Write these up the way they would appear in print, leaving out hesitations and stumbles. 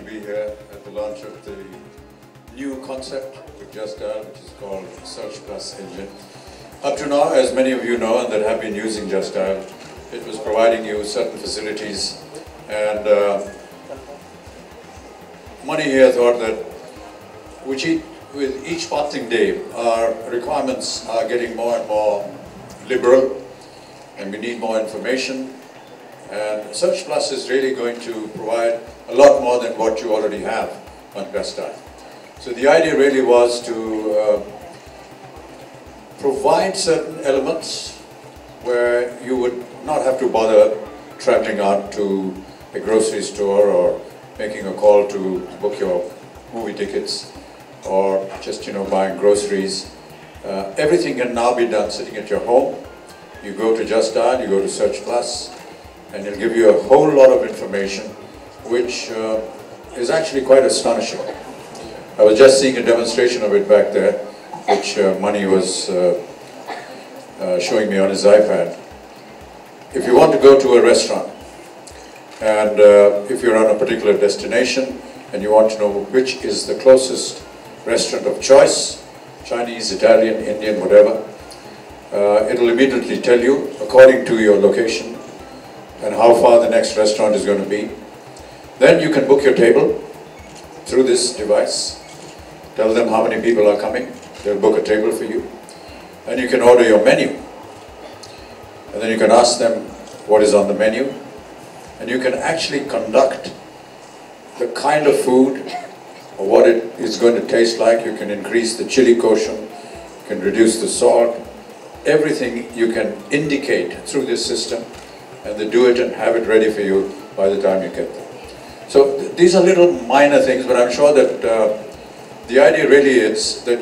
be here at the launch of the new concept with Just Dial, which is called Search Plus Engine. Up to now, as many of you know and that have been using Just Dial, it was providing you certain facilities, and Money here thought that with each passing day, our requirements are getting more and more liberal, and we need more information. And Search Plus is really going to provide a lot more than what you already have on Just Dial. So the idea really was to provide certain elements where you would not have to bother traveling out to a grocery store or making a call to book your movie tickets or just buying groceries. Everything can now be done sitting at your home. You go to Just Dial, you go to Search Plus, and it'll give you a whole lot of information, which is actually quite astonishing. I was just seeing a demonstration of it back there, which Mani was showing me on his iPad. If you want to go to a restaurant, and if you're on a particular destination, and you want to know which is the closest restaurant of choice, Chinese, Italian, Indian, whatever, it'll immediately tell you, according to your location, and how far the next restaurant is going to be. Then you can book your table through this device, tell them how many people are coming, they'll book a table for you, and you can order your menu. And then you can ask them what is on the menu, and you can actually conduct the kind of food or what it is going to taste like. You can increase the chili quotient, you can reduce the salt, everything you can indicate through this system, and they do it and have it ready for you by the time you get there. So these are little minor things, but I'm sure that the idea really is that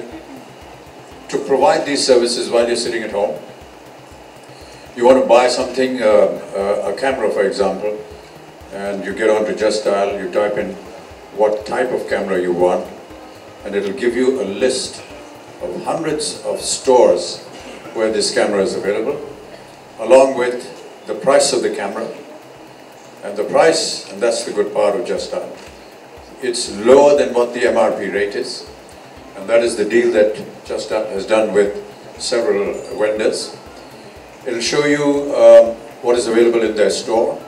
to provide these services while you're sitting at home. You want to buy something, a camera for example, and you get onto Just Dial, you type in what type of camera you want, and it'll give you a list of hundreds of stores where this camera is available, along with the price of the camera. And the price, and that's the good part of Just Dial, it's lower than what the MRP rate is, and that is the deal that Just Dial has done with several vendors. It'll show you what is available in their store,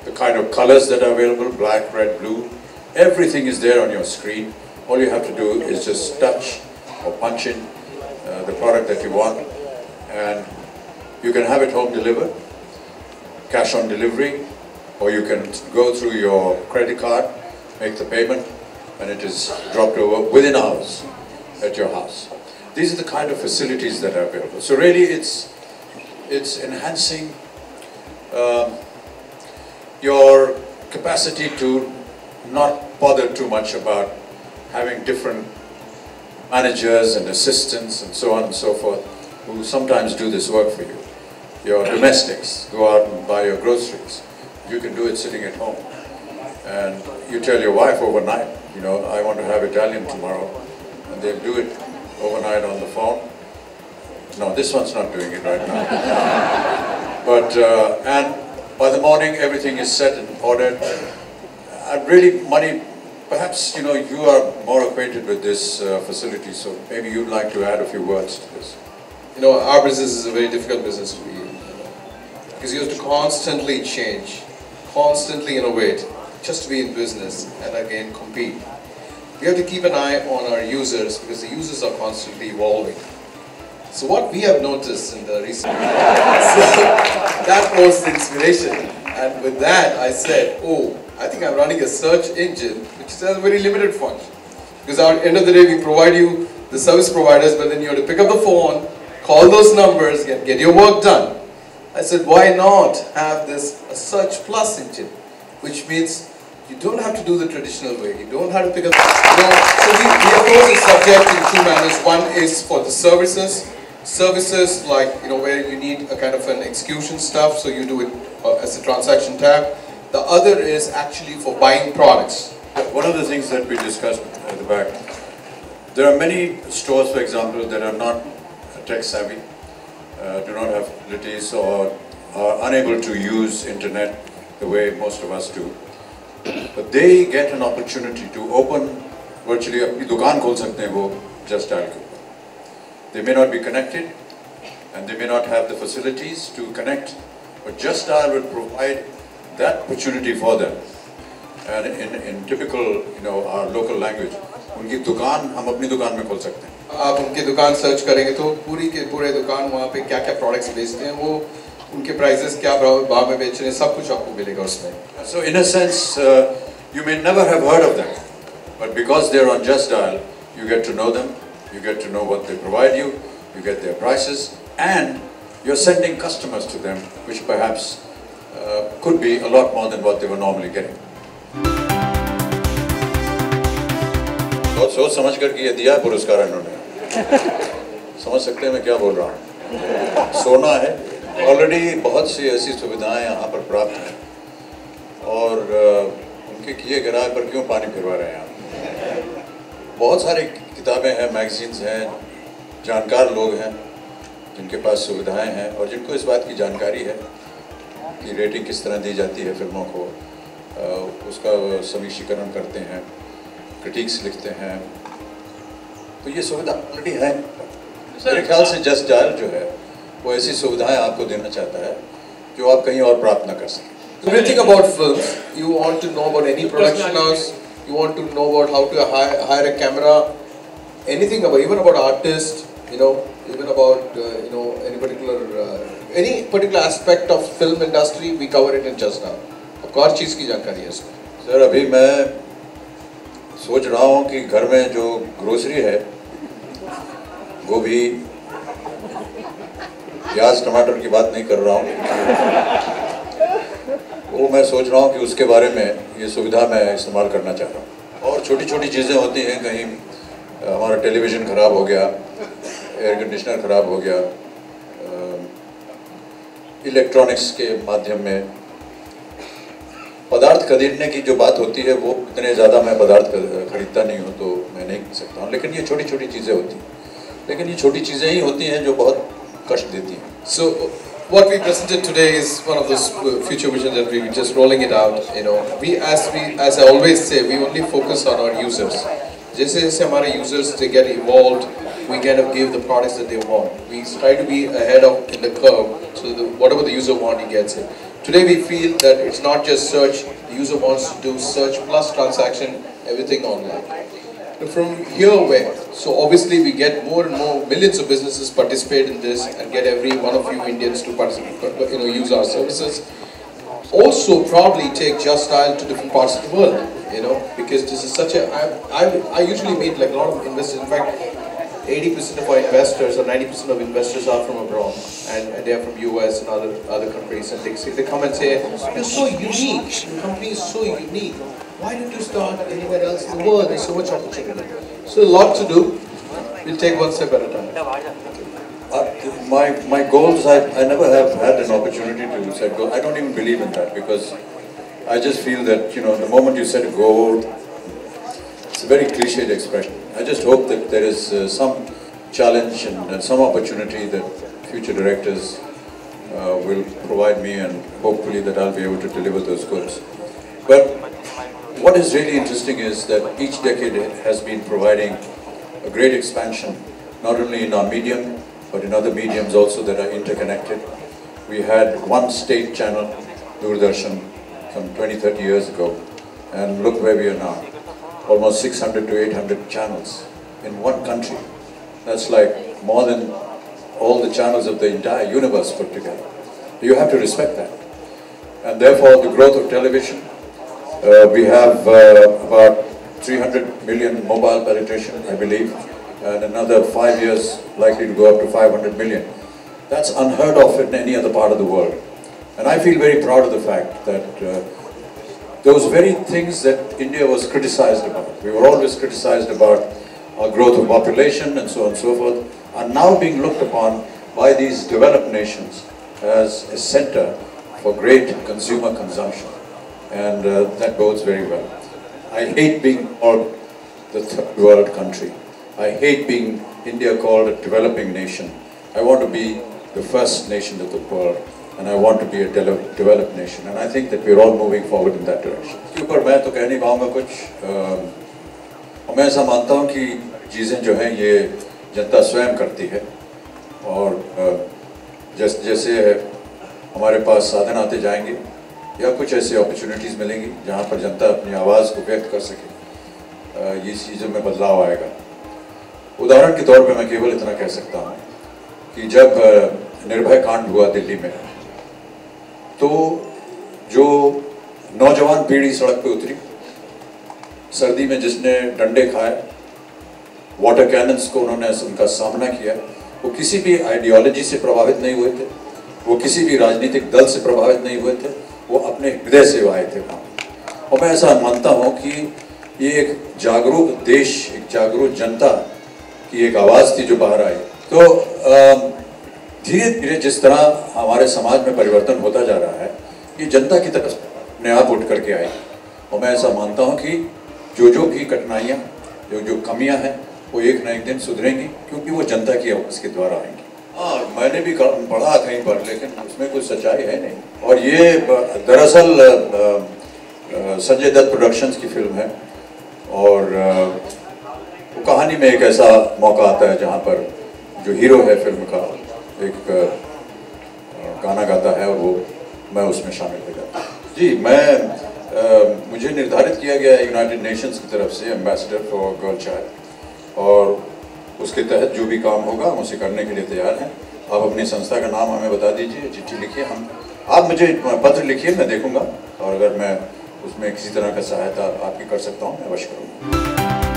the kind of colors that are available, black, red, blue. Everything is there on your screen. All you have to do is just touch or punch in the product that you want, and you can have it home delivered, cash on delivery, or you can go through your credit card, make the payment, and it is dropped over within hours at your house. These are the kind of facilities that are available. So really it's enhancing your capacity to not bother too much about having different managers and assistants and so on and so forth who sometimes do this work for you. Your domestics go out and buy your groceries. You can do it sitting at home. And you tell your wife overnight, I want to have Italian tomorrow, and they'll do it overnight on the phone. No, this one's not doing it right now. But, and by the morning everything is set and ordered. And really, Mani, perhaps, you are more acquainted with this facility, so maybe you'd like to add a few words to this. Our business is a very difficult business to be in, because you have to constantly change, constantly innovate, just to be in business and again compete. We have to keep an eye on our users, because the users are constantly evolving. So what we have noticed in the recent that was the inspiration, and with that I said, I think I'm running a search engine which has a very limited function, because at the end of the day we provide you the service providers, but then you have to pick up the phone, call those numbers, get your work done. I said, why not have this a Search Plus engine, which means you don't have to do the traditional way. You don't have to pick up. So we approach the subject in two manners. One is for the services like where you need a kind of an execution stuff, so you do it as a transaction tab. The other is actually for buying products. One of the things that we discussed at the back, there are many stores, for example, that are not tech savvy, do not have facilities, or are unable to use internet the way most of us do. but they get an opportunity to open virtually अपनी दुकान खोल सकते हैं वो Just Dial के ऊपर. They may not be connected and they may not have the facilities to connect, but Just Dial will provide that opportunity for them. And in typical, our local language, उनकी दुकान हम अपनी दुकान में खोल सकते हैं. आप उनकी दुकान सर्च करेंगे तो पूरे दुकान वहाँ पे क्या क्या प्रोडक्ट्स बेचते हैं, वो उनके प्राइसेस क्या भाव में बेच रहे हैं, सब कुछ आपको मिलेगा उसमें. So in a sense, you may never have heard of them, but because they're on Just Dial, you get to know them, you get to know what they provide you, you get their prices, and you're sending customers to them, which perhaps could be a lot more than what they were normally getting. बहुत सोच समझ कर के ये दिया पुरस्कार इन्होंने. समझ सकते हैं मैं क्या बोल रहा हूँ. सोना है, ऑलरेडी बहुत सी ऐसी सुविधाएं यहाँ पर प्राप्त हैं और उनके किए गिराए पर क्यों पानी फिरवा रहे हैं आप. बहुत सारी किताबें हैं, मैगजीन्स हैं, जानकार लोग हैं जिनके पास सुविधाएं हैं और जिनको इस बात की जानकारी है कि रेटिंग किस तरह दी जाती है फिल्मों को, उसका समीक्षीकरण करते हैं, क्रिटिक्स लिखते हैं. तो ये सुविधा ऑलरेडी है. मेरे ख्याल से जस्ट डायल जो है वो ऐसी सुविधाएं आपको देना चाहता है जो आप कहीं और प्राप्त ना कर सकें. So when you think about films, you want to know about any production house, you want to know about how to hire a camera, anything about, even about artists, even about any particular aspect of film industry, we cover it in Just Now. आपको हर चीज़ की जानकारी है इसमें. Sir अभी मैं सोच रहा हूँ कि घर में जो ग्रोसरी है वो भी प्याज टमाटर की बात नहीं कर रहा हूँ, वो मैं सोच रहा हूँ कि उसके बारे में ये सुविधा मैं इस्तेमाल करना चाह रहा हूँ. और छोटी छोटी चीज़ें होती हैं, कहीं हमारा टेलीविज़न ख़राब हो गया, एयर कंडीशनर ख़राब हो गया, इलेक्ट्रॉनिक्स के माध्यम में पदार्थ खरीदने की जो बात होती है वो इतने ज़्यादा मैं पदार्थ खरीदता नहीं हूँ तो मैं नहीं कर सकता हूँ, लेकिन ये छोटी छोटी चीज़ें होती हैं. लेकिन ये छोटी चीज़ें ही होती हैं जो बहुत कष्ट देती हैं. So what we presented today is one of those future visions that we just rolling it out. As I always say, we only focus on our users. जैसे जैसे हमारे users they get evolved, we kind of give the products that they want. We try to be ahead of in the curve, so whatever the user wants, he gets it. Today we feel that it's not just search. The user wants to do search plus transaction, everything online. From here where, so obviously we get more and more millions of businesses participate in this and get every one of you Indians to participate, use our services. Also probably take Just Dial to different parts of the world, because this is such a, I usually meet like a lot of investors. In fact, 80% of our investors or 90% of investors are from abroad and they are from US and other countries, and they come and say, you're so unique, your company is so unique. Why don't you start anywhere else in the world? There's so much opportunity. So a lot to do. We'll take one step at a time. My goals, I never have had an opportunity to set goals. I don't even believe in that because I just feel that, the moment you set a goal, it's a very cliched expression. I just hope that there is some challenge and some opportunity that future directors will provide me, and hopefully that I'll be able to deliver those goals. But what is really interesting is that each decade has been providing a great expansion, not only in our medium, but in other mediums also that are interconnected. We had one state channel, Doordarshan, some 20-30 years ago, and look where we are now. Almost 600 to 800 channels in one country. That's like more than all the channels of the entire universe put together. You have to respect that. And therefore the growth of television, we have about 300 million mobile penetration, I believe, and another 5 years likely to go up to 500 million. That's unheard of in any other part of the world. And I feel very proud of the fact that those very things that India was criticized about, we were always criticized about our growth of population and so on and so forth, are now being looked upon by these developed nations as a center for great consumer consumption. And that bodes very well. I hate being called the third world country. I hate being India called a developing nation. I want to be the first nation of the world. and I want to be a developed nation, and I think that we're all moving forward in that direction. इसके ऊपर मैं तो कह नहीं पाऊँगा कुछ, और मैं ऐसा मानता हूँ कि चीज़ें जो हैं ये जनता स्वयं करती है, और जैसे हमारे पास साधन आते जाएंगे या कुछ ऐसे अपॉर्चुनिटीज़ मिलेंगी जहाँ पर जनता अपनी आवाज़ को व्यक्त कर सके, ये चीज़ों में बदलाव आएगा। उदाहरण के तौर पे मैं केवल इतना कह सकता हूँ कि जब निर्भय कांड हुआ दिल्ली में, तो जो नौजवान पीढ़ी सड़क पे उतरी, सर्दी में जिसने डंडे खाए, वाटर कैनन्स को उन्होंने उनका सामना किया, वो किसी भी आइडियोलॉजी से प्रभावित नहीं हुए थे, वो किसी भी राजनीतिक दल से प्रभावित नहीं हुए थे, वो अपने हृदय से आए थे वहाँ। और मैं ऐसा मानता हूँ कि ये एक जागरूक देश, एक जागरूक जनता की एक आवाज़ थी जो बाहर आई। तो धीरे धीरे जिस तरह हमारे समाज में परिवर्तन होता जा रहा है, ये जनता की तरफ अपने आप उठ करके आई, और मैं ऐसा मानता हूँ कि जो भी कठिनाइयाँ, जो कमियाँ हैं, वो एक न एक दिन सुधरेंगी, क्योंकि वो जनता की आवाज़ के द्वारा आएंगी। हाँ, मैंने भी पढ़ा कहीं पर, लेकिन उसमें कुछ सच्चाई है नहीं। और ये दरअसल संजय दत्त प्रोडक्शंस की फिल्म है, और वो कहानी में एक ऐसा मौका आता है जहाँ पर जो हीरो है फिल्म का एक गाना गाता है, और वो मैं उसमें शामिल हो जाता हूँ। जी, मुझे निर्धारित किया गया है यूनाइटेड नेशंस की तरफ से एम्बेसडर फॉर गर्ल चाइल्ड, और उसके तहत जो भी काम होगा हम उसे करने के लिए तैयार हैं। आप अपनी संस्था का नाम हमें बता दीजिए, चिट्ठी लिखिए, आप मुझे पत्र लिखिए, मैं देखूंगा, और अगर मैं उसमें किसी तरह का सहायता आपकी कर सकता हूँ मैं अवश्य करूँगा।